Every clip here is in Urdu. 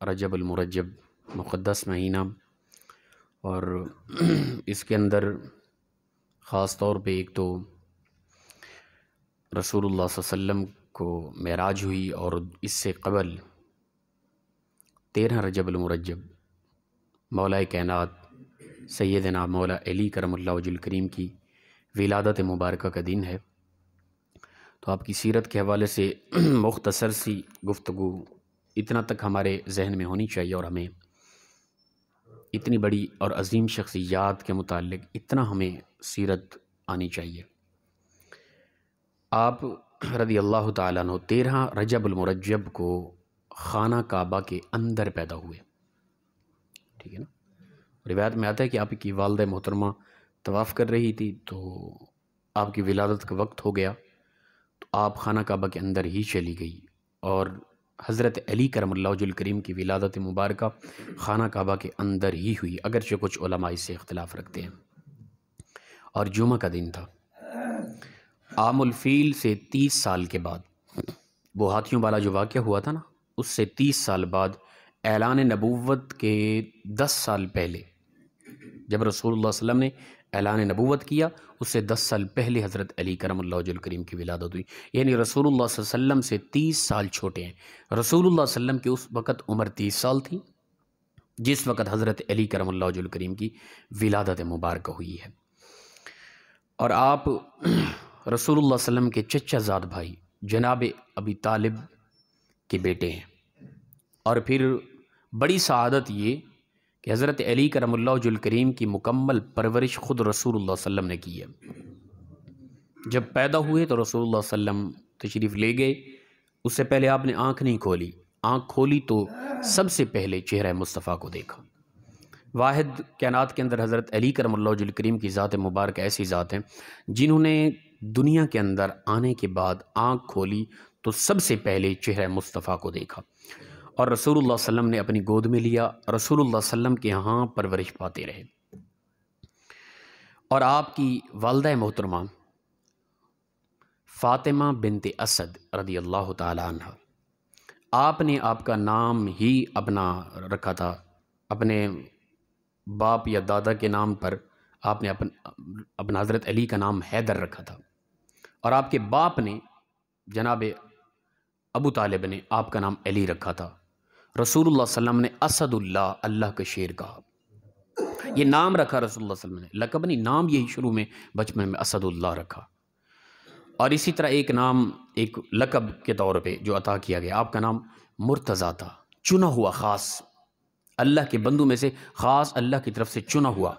رجب المرجب مقدس مہینہ، اور اس کے اندر خاص طور پہ ایک تو رسول اللہ صلی اللہ علیہ وسلم کو معراج ہوئی، اور اس سے قبل 13 رجب المرجب مولا کائنات سیدنا مولا علی کرم اللہ وجہ الکریم کی ولادت مبارکہ کا دن ہے۔ تو آپ کی سیرت کے حوالے سے مختصر سی گفتگو اتنا تک ہمارے ذہن میں ہونی چاہیے، اور ہمیں اتنی بڑی اور عظیم شخصیات کے متعلق اتنا ہمیں سیرت آنی چاہیے۔ آپ رضی اللہ تعالیٰ عنہ 13 رجب المرجب کو خانہ کعبہ کے اندر پیدا ہوئے، ٹھیک ہے نا۔ روایت میں آتا ہے کہ آپ کی والدہ محترمہ طواف کر رہی تھی، تو آپ کی ولادت کا وقت ہو گیا، تو آپ خانہ کعبہ کے اندر ہی چلی گئی، اور حضرت علی کرم اللہ وجہ الکریم کی ولادت مبارکہ خانہ کعبہ کے اندر ہی ہوئی، اگرچہ کچھ علماء اس سے اختلاف رکھتے ہیں۔ اور جمعہ کا دن تھا، عام الفیل سے 30 سال کے بعد، وہ ہاتھیوں والا جو واقعہ ہوا تھا نا، اس سے 30 سال بعد اعلان نبوت کے 10 سال پہلے، جب رسول اللہ صلی اللہ علیہ وسلم نے اعلان نبوت کیا، اس سے 10 سال پہلے حضرت علی کرم اللہ وجہ الکریم کی ولادت ہوئی، یعنی رسول اللہ صلی اللہ علیہ وسلم سے 30 سال چھوٹے ہیں۔ رسول اللہ صلی اللہ علیہ وسلم کی اس وقت عمر 30 سال تھی جس وقت حضرت علی کرم اللہ وجہ الکریم کی ولادت مبارکہ ہوئی ہے۔ اور آپ رسول اللہ صلی اللہ علیہ وسلم کے چچا زاد بھائی جناب ابی طالب کے بیٹے ہیں، اور پھر بڑی سعادت یہ کہ حضرت علی کرم اللہ وجہ الکریم کی مکمل پرورش خود رسول اللہ صلی اللہ علیہ وسلم نے کی ہے۔ جب پیدا ہوئے تو رسول اللہ صلی اللہ علیہ وسلم تشریف لے گئے، اس سے پہلے آپ نے آنکھ نہیں کھولی، آنکھ کھولی تو سب سے پہلے چہرہ مصطفیٰ کو دیکھا۔ واحد کائنات کے اندر حضرت علی کرم اللہ وجہ الکریم کی ذات مبارک ایسی ذات ہیں جنہوں نے دنیا کے اندر آنے کے بعد آنکھ کھولی تو سب سے پہلے چہرہ مصطفیٰ کو دیکھا، اور رسول اللہ صلی اللہ علیہ وسلم نے اپنی گود میں لیا، رسول اللہ صلی اللہ علیہ وسلم کے ہاں پرورش پاتے رہے۔ اور آپ کی والدہ محترمہ فاطمہ بنت اسد رضی اللہ تعالی عنہ، آپ نے آپ کا نام ہی اپنا رکھا تھا، اپنے باپ یا دادا کے نام پر آپ نے اپنا حضرت علی کا نام حیدر رکھا تھا، اور آپ کے باپ نے جناب ابو طالب نے آپ کا نام علی رکھا تھا۔ رسول اللہ صلی اللہ علیہ وسلم نے اسد اللہ، اللہ کا شیر کہا، یہ نام رکھا رسول اللہ صلی اللہ علیہ وسلم نے، لقب نہیں، نام یہی شروع میں بچپن میں اسد اللہ رکھا۔ اور اسی طرح ایک نام، ایک لقب کے طور پہ جو عطا کیا گیا، آپ کا نام مرتضیٰ تھا، چنا ہوا، خاص اللہ کے بندوں میں سے خاص اللہ کی طرف سے چنا ہوا۔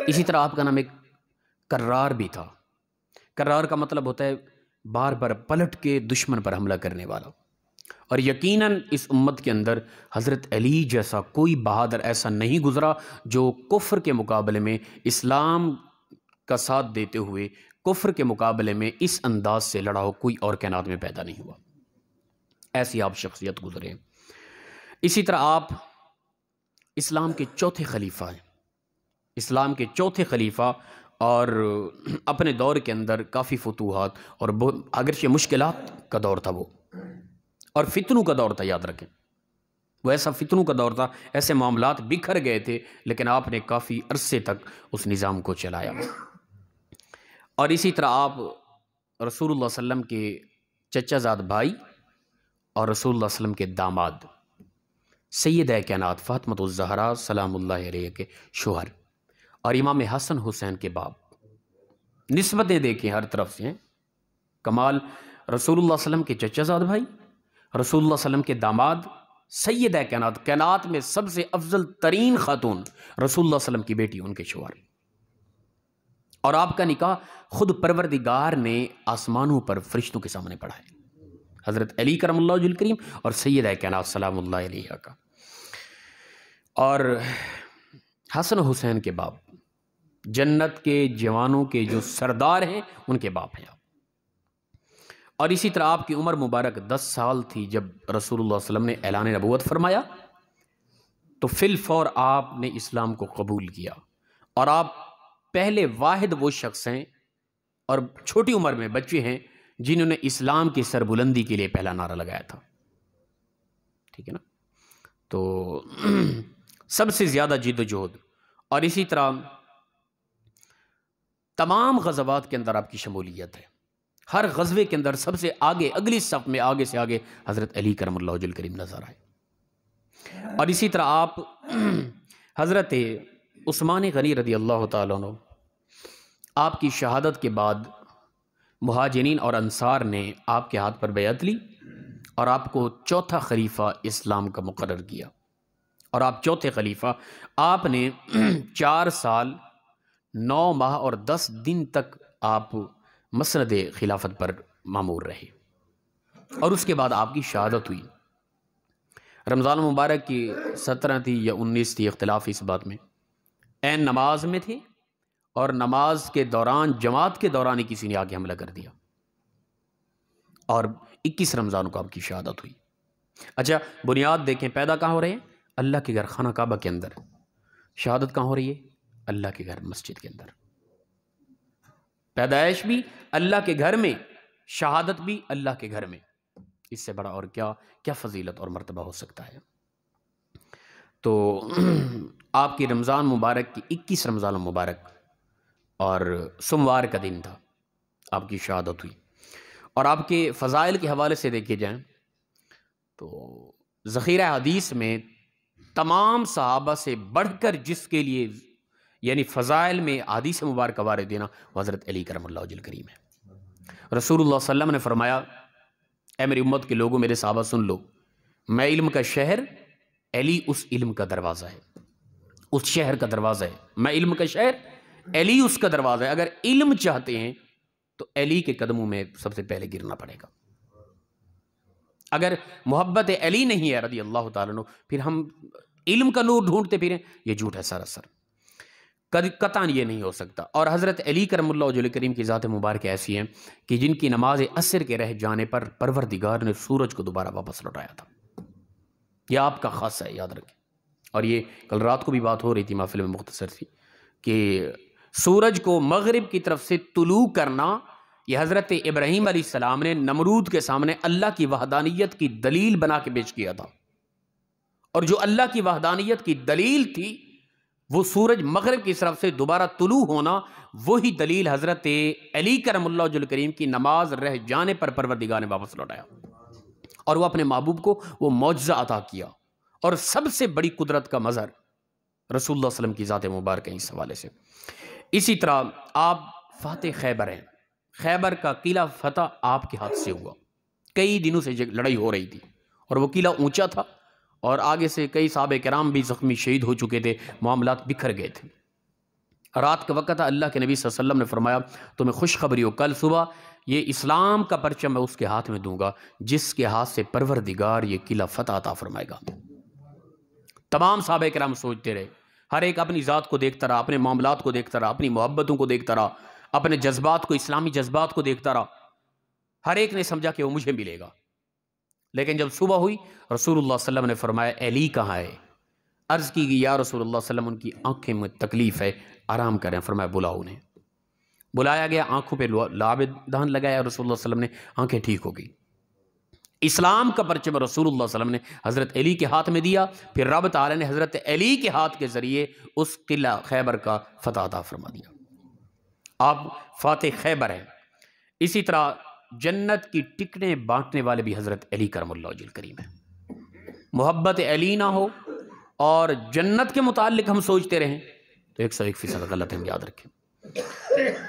اسی طرح آپ کا نام ایک کرار بھی تھا۔ کرار کا مطلب ہوتا ہے بار بار پلٹ کے دشمن پر حملہ کرنے والا، اور یقیناً اس امت کے اندر حضرت علی جیسا کوئی بہادر ایسا نہیں گزرا جو کفر کے مقابلے میں اسلام کا ساتھ دیتے ہوئے کفر کے مقابلے میں اس انداز سے لڑا ہو، کوئی اور کائنات میں پیدا نہیں ہوا، ایسی آپ شخصیت گزرے ہیں۔ اسی طرح آپ اسلام کے چوتھے خلیفہ ہیں، اسلام کے چوتھے خلیفہ، اور اپنے دور کے اندر کافی فتوحات اور اگرچہ مشکلات کا دور تھا وہ، اور فتنوں کا دور تھا، یاد رکھیں وہ ایسا فتنوں کا دور تھا، ایسے معاملات بکھر گئے تھے، لیکن آپ نے کافی عرصے تک اس نظام کو چلایا۔ اور اسی طرح آپ رسول اللہ صلی اللہ علیہ وسلم کے چچا زاد بھائی اور رسول اللہ صلی اللہ علیہ وسلم کے داماد سیدہ کائنات فاطمہ الزہرا سلام اللہ علیہ کے شوہر، اور امام حسن حسین کے باپ، نسبتیں دیکھیں ہر طرف سے ہیں، کمال۔ رسول اللہ صلی اللہ علیہ وسلم کے چچا زاد بھائی، رسول اللہ صلی اللہ علیہ وسلم کے داماد، سیدہ کائنات، کائنات میں سب سے افضل ترین خاتون رسول اللہ صلی اللہ علیہ وسلم کی بیٹی، ان کے شوہر، اور آپ کا نکاح خود پروردگار نے آسمانوں پر فرشتوں کے سامنے پڑھا ہے، حضرت علی کرم اللہ وجہ الکریم اور سیدہ کائنات سلام اللہ علیہ کا۔ اور حسن حسین کے باپ، جنت کے جوانوں کے جو سردار ہیں، ان کے باپ ہیں آپ۔ اور اسی طرح آپ کی عمر مبارک 10 سال تھی جب رسول اللہ صلی اللہ علیہ وسلم نے اعلان نبوت فرمایا، تو فی الفور آپ نے اسلام کو قبول کیا، اور آپ پہلے واحد وہ شخص ہیں اور چھوٹی عمر میں بچے ہیں جنہوں نے اسلام کی سربلندی کے لیے پہلا نعرہ لگایا تھا، ٹھیک ہے نا۔ تو سب سے زیادہ جد و جہد، اور اسی طرح تمام غزوات کے اندر آپ کی شمولیت ہے. ہر غزوے کے اندر سب سے آگے، اگلی صف میں آگے سے آگے حضرت علی کرم اللہ وجہ الکریم نظر آئے. اور اسی طرح آپ حضرت عثمان غنی رضی اللہ تعالیٰ عنہ، آپ کی شہادت کے بعد مہاجرین اور انصار نے آپ کے ہاتھ پر بیعت لی اور آپ کو چوتھا خلیفہ اسلام کا مقرر کیا. اور آپ چوتھے خلیفہ، آپ نے 4 سال 9 ماہ اور 10 دن تک آپ مسند خلافت پر مامور رہے، اور اس کے بعد آپ کی شہادت ہوئی. رمضان المبارک کی 17 تھی یا 19 تھی، اختلاف اس بات میں. عین نماز میں تھے اور نماز کے دوران، جماعت کے دوران ہی کسی نے آگے حملہ کر دیا، اور 21 رمضان کو آپ کی شہادت ہوئی. اچھا بنیاد دیکھیں، پیدا کہاں ہو رہے ہیں؟ اللہ کے گھر خانہ کعبہ کے اندر. شہادت کہاں ہو رہی ہے؟ اللہ کے گھر مسجد کے اندر. پیدائش بھی اللہ کے گھر میں، شہادت بھی اللہ کے گھر میں. اس سے بڑا اور کیا فضیلت اور مرتبہ ہو سکتا ہے؟ تو آپ کی رمضان مبارک کی 21 رمضان مبارک اور سوموار کا دن تھا، آپ کی شہادت ہوئی. اور آپ کے فضائل کے حوالے سے دیکھے جائیں تو ذخیرہ حدیث میں تمام صحابہ سے بڑھ کر جس کے لیے یعنی فضائل میں حدیث مبارکہ وارد دینا، وہ حضرت علی کرم اللہ وجہ الکریم ہے. رسول اللہ صلی اللہ علیہ وسلم نے فرمایا، اے میری امت کے لوگوں، میرے صحابہ سن لو، میں علم کا شہر، علی اس علم کا دروازہ ہے، اس شہر کا دروازہ ہے. میں علم کا شہر، علی اس کا دروازہ ہے. اگر علم چاہتے ہیں تو علی کے قدموں میں سب سے پہلے گرنا پڑے گا. اگر محبت علی نہیں ہے رضی اللہ تعالیٰ عنہ، پھر ہم علم کا نور ڈھونڈتے پھریں، یہ جھوٹ ہے سراسر، قطعاً یہ نہیں ہو سکتا. اور حضرت علی کرم اللہ وجہ الکریم کی ذات مبارک ایسی ہیں کہ جن کی نماز عصر کے رہ جانے پر پروردگار نے سورج کو دوبارہ واپس لوٹایا تھا. یہ آپ کا خاصہ ہے، یاد رکھیں. اور یہ کل رات کو بھی بات ہو رہی تھی محفل میں، مختصر سی، کہ سورج کو مغرب کی طرف سے طلوع کرنا، یہ حضرت ابراہیم علیہ السلام نے نمرود کے سامنے اللہ کی وحدانیت کی دلیل بنا کے پیش کیا تھا. اور جو اللہ کی وحدانیت کی دلیل تھی، وہ سورج مغرب کی طرف سے دوبارہ طلوع ہونا، وہی دلیل حضرت علی کرم اللہ وجہ الکریم کی نماز رہ جانے پر پروردگار نے واپس لوٹایا، اور وہ اپنے محبوب کو وہ معجزہ عطا کیا. اور سب سے بڑی قدرت کا مظہر رسول اللہ صلی اللہ علیہ وسلم کی ذات مبارک ہے اس حوالے سے. اسی طرح آپ فاتح خیبر ہیں. خیبر کا قلعہ فتح آپ کے ہاتھ سے ہوا. کئی دنوں سے لڑائی ہو رہی تھی اور وہ قلعہ اونچا تھا، اور آگے سے کئی صحابہ کرام بھی زخمی شہید ہو چکے تھے، معاملات بکھر گئے تھے. رات کا وقت تھا، اللہ کے نبی صلی اللہ علیہ وسلم نے فرمایا تمہیں خوشخبری ہو، کل صبح یہ اسلام کا پرچم میں اس کے ہاتھ میں دوں گا جس کے ہاتھ سے پروردگار یہ قلعہ فتح عطا فرمائے گا. تمام صحابہ کرام سوچتے رہے، ہر ایک اپنی ذات کو دیکھتا رہا، اپنے معاملات کو دیکھتا رہا، اپنی محبتوں کو دیکھتا رہا، اپنے جذبات کو، اسلامی جذبات کو دیکھتا رہا. ہر ایک نے سمجھا کہ وہ مجھے ملے گا. لیکن جب صبح ہوئی، رسول اللہ صلی اللہ علیہ وسلم نے فرمایا علی کہاں ہے؟ عرض کی گئی یا رسول اللہ صلی اللہ علیہ وسلم ان کی آنکھیں میں تکلیف ہے، آرام کریں. فرمایا بلاؤ انہیں. بلایا گیا، آنکھوں پہ لعاب دہن لگایا، رسول اللہ صلی اللہ علیہ وسلم نے آنکھیں ٹھیک ہو گئی. اسلام کا پرچم رسول اللہ صلی اللہ علیہ وسلم نے حضرت علی کے ہاتھ میں دیا، پھر رب تعالی نے حضرت علی کے ہاتھ کے ذریعے اس قلعہ خیبر کا فتح عطا فرما دیا. آپ فاتح خیبر ہیں. اسی طرح جنت کی ٹکٹیں بانٹنے والے بھی حضرت علی کرم اللہ وجہ الکریم ہیں. محبت علی نہ ہو اور جنت کے متعلق ہم سوچتے رہیں تو 101% غلط ہے، ہم یاد رکھیں.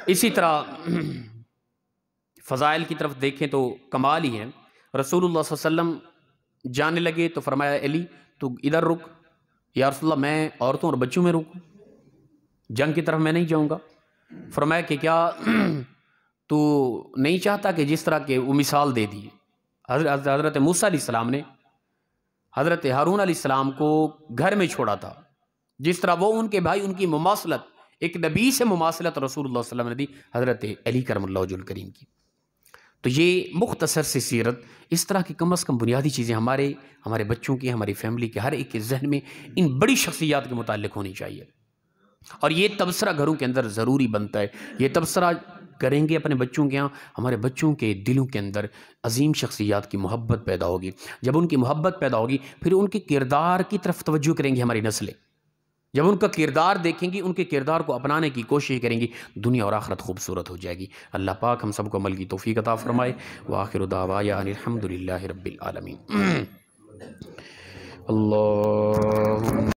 اسی طرح فضائل کی طرف دیکھیں تو کمال ہی ہے. رسول اللہ صلی اللہ علیہ وسلم جانے لگے تو فرمایا علی تو ادھر رک. یا رسول اللہ میں عورتوں اور بچوں میں رکوں، جنگ کی طرف میں نہیں جاؤں گا. فرمایا کہ کیا تو نہیں چاہتا کہ جس طرح کہ وہ مثال دے دی حضرت موسیٰ علیہ السلام نے حضرت ہارون علیہ السلام کو گھر میں چھوڑا تھا، جس طرح وہ ان کے بھائی ان کی مماثلت، ایک نبی سے مماثلت رسول اللہ صلی اللہ علیہ وسلم نے دی حضرت علی کرم اللہ وجہ الکریم کی. تو یہ مختصر سی سیرت، اس طرح کی کم از کم بنیادی چیزیں ہمارے بچوں کی، ہماری فیملی کے ہر ایک کے ذہن میں ان بڑی شخصیات کے متعلق ہونی چاہیے. اور یہ تبصرہ گھروں کے اندر ضروری بنتا ہے. یہ تبصرہ کریں گے اپنے بچوں کے یہاں، ہمارے بچوں کے دلوں کے اندر عظیم شخصیات کی محبت پیدا ہوگی۔ جب ان کی محبت پیدا ہوگی پھر ان کے کردار کی طرف توجہ کریں گی ہماری نسلیں، جب ان کا کردار دیکھیں گی، ان کے کردار کو اپنانے کی کوشش کریں گی، دنیا اور آخرت خوبصورت ہو جائے گی۔ اللہ پاک ہم سب کو عمل کی توفیق عطا فرمائے۔ وآخر دعوانا ان الحمد للہ رب العالمین۔ اللہ